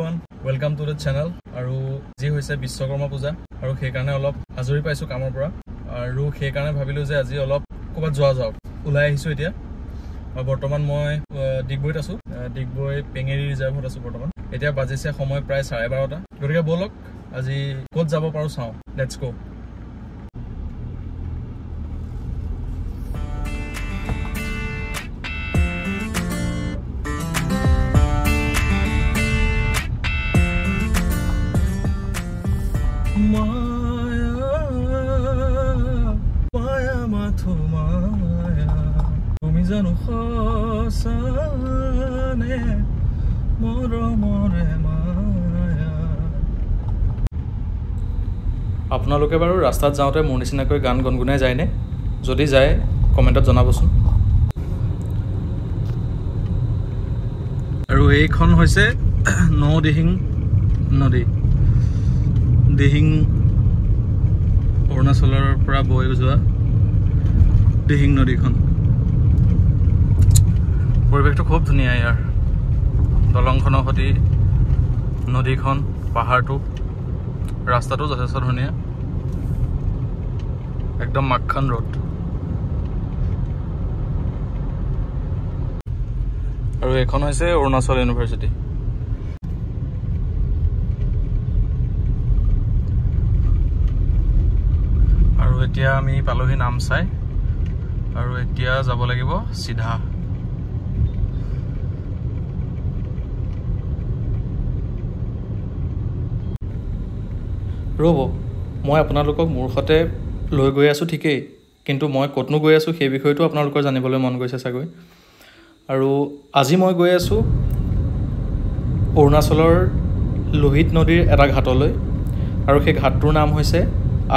everyone, welcome to the channel. আৰু যি হৈছে বিশ্বকৰ্মা পূজা আৰু সেই কাৰণে অলপ আজৰি পাইছো কামৰ পৰা আৰু সেই কাৰণে ভাবিলো যে আজি অলপ ক'বাত যোৱা যাওক ওলাই আহিছো এতিয়া বৰ্তমান মই ডিগবৈত আছো ডিগবৈ পেঙেৰি ৰিজাৰ্ভত আছো বৰ্তমান এতিয়া বাজিছে সময় প্ৰায় 12:30 গতিকে বলক আজি ক'ত যাব পাৰো চাও লেটস গো তুমি জানো খসানে মৰমৰে মায়া আপোনালোকে বাৰু ৰাস্তাত যাওঁতে মোৰ নিচিনাকৈ গান গুণগুণাই যায়নে যদি যায় কমেণ্টত জনাবচোন আৰু এইখন হৈছে নদিহিং নদী দিহিং অৰুণাচলৰ পৰা বৈ যোৱা দিহিং নদীখন পৰিৱেশটো খুব ধুনীয়া ইয়াৰ দলংখনৰ সৈতে নদীখন পাহাৰটো ৰাস্তাটো যথেষ্ট ধুনীয়া একদম মাখন ৰোড আৰু এখন হৈছে অৰুণাচল ইউনিভাৰ্চিটি আৰু এতিয়া আমি পালোহি নামচাই আৰু এতিয়া যাব লাগিব সিধা ৰ'ব মই আপোনালোকক মূৰ্খতে লৈ গৈ আছোঁ ঠিকেই কিন্তু মই ক'তনো গৈ আছোঁ সেই বিষয়টো আপোনালোকৰ জানিবলৈ মন গৈছে চাগৈ আৰু আজি মই গৈ আছোঁ অৰুণাচলৰ লোহিত নদীৰ এটা ঘাটলৈ আৰু সেই ঘাটটোৰ নাম হৈছে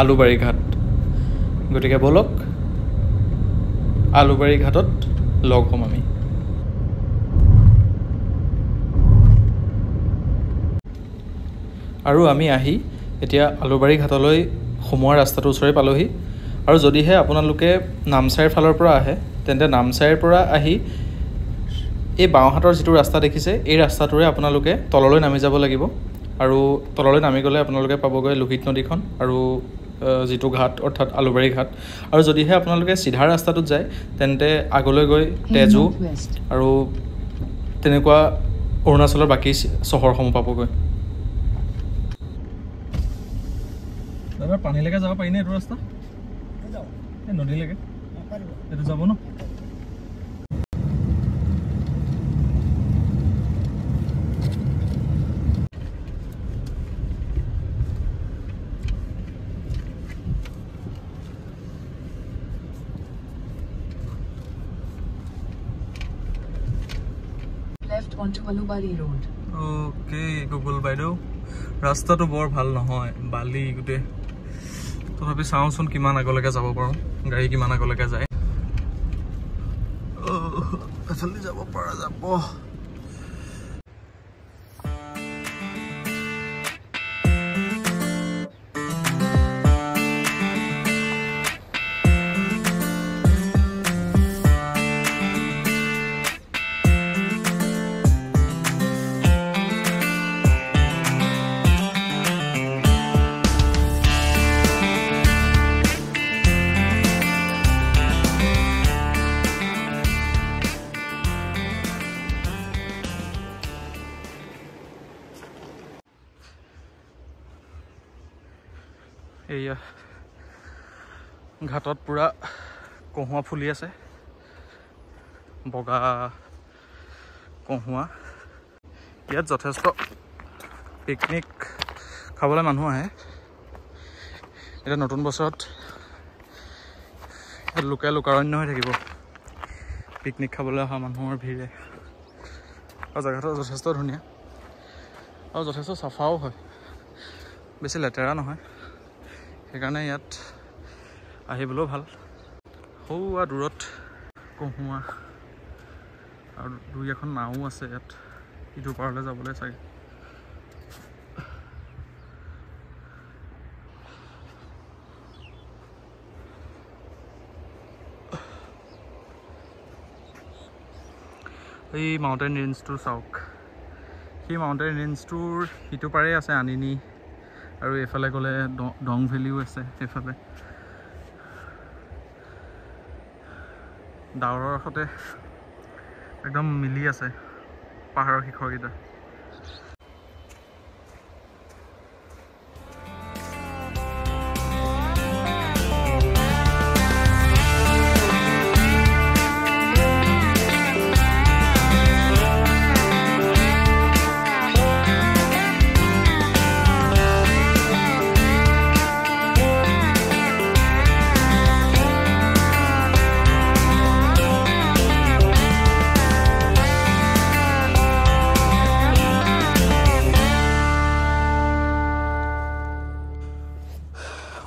আলুবাৰী ঘাট গতিকে বলক আলুবাৰী ঘাটত লগ হ'ম আমি আৰু আমি আহি এতিয়া আলুবাৰী ঘাটলৈ সোমোৱাৰ ৰাস্তাটো ওচৰে পালোহি আৰু যদিহে আপোনালোকে নামচাইৰ ফালৰ পৰা আহে তেন্তে নামচাইৰ পৰা আহি এই বাওঁহাতৰ যিটো ৰাস্তা দেখিছে এই ৰাস্তাটোৰে আপোনালোকে তললৈ নামি যাব লাগিব আৰু তললৈ নামি গ'লে আপোনালোকে পাবগৈ লোহিত নদীখন আৰু যিটো ঘাট অৰ্থাৎ আলুবাৰী ঘাট আৰু যদিহে আপোনালোকে সিধা ৰাস্তাটোত যায় তেন্তে আগলৈ গৈ তেজু আৰু তেনেকুৱা অৰুণাচলৰ বাকী চহৰসমূহ পাবগৈ দাদা পানীলৈকে যাব পাৰিনে এইটো ৰাস্তা এই নদীলৈকে এইটো যাব ন left onto Alubari Road. Okay, Google বাইদেউ ৰাস্তাটো বৰ ভাল নহয় বালি গুটে তথাপি চাওঁচোন কিমান আগলৈকে যাব পাৰোঁ গাড়ী কিমান আগলৈকে যায় এফালে যাব পৰা যাব এয়া ঘাটত পুৰা কহুৱা ফুলি আছে বগা কহুৱা ইয়াত যথেষ্ট পিকনিক খাবলৈ মানুহ আহে এটা নতুন বছৰত লোকে লোকাৰণ্য হৈ থাকিব পিকনিক খাবলৈ অহা মানুহৰ ভিৰে আৰু জেগাটো যথেষ্ট ধুনীয়া আৰু যথেষ্ট চাফাও হয় বেছি লেতেৰা নহয় সেইকাৰণে ইয়াত আহিবলৈও ভাল সৌৱা দূৰত কহুৱা আৰু দুই এখন নাও আছে ইয়াত ইটো পাৰলৈ যাবলৈ চাগে এই মাউণ্টেইন ৰেঞ্জটো চাওক সেই মাউণ্টেইন ৰেঞ্জটোৰ সিটো পাৰেই আছে আনিনি, আৰু এইফালে গ'লে ডং ভেলিও আছে। সেইফালে ডাৱৰৰ সৈতে একদম মিলি আছে পাহাৰৰ শিখৰকেইটা।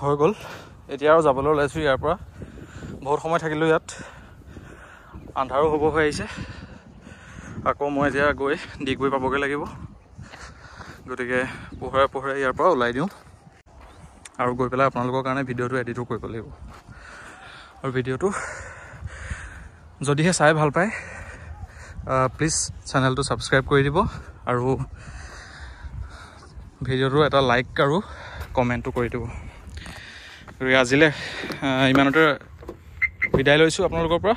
হৈ গ'ল, এতিয়া আৰু যাবলৈ ওলাইছোঁ ইয়াৰ পৰা। বহুত সময় থাকিলোঁ ইয়াত, আন্ধাৰো হ'ব হৈ আহিছে। আকৌ মই এতিয়া গৈ ডিগবৈ পাবগৈ লাগিব, গতিকে পোহৰে পোহৰে ইয়াৰ পৰা ওলাই দিওঁ আৰু গৈ পেলাই আপোনালোকৰ কাৰণে ভিডিঅ'টো এডিটো কৰিব লাগিব। আৰু ভিডিঅ'টো যদিহে চাই ভাল পায় প্লিজ চেনেলটো ছাবস্ক্ৰাইব কৰি দিব, আৰু ভিডিঅ'টো এটা লাইক আৰু কমেণ্টটো কৰি দিব। গতিকে আজিলৈ ইমানতে বিদায় লৈছোঁ আপোনালোকৰ পৰা।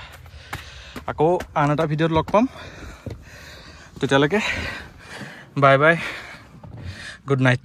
আকৌ আন এটা ভিডিঅ'ত লগ পাম, তেতিয়ালৈকে বাই বাই, গুড নাইট।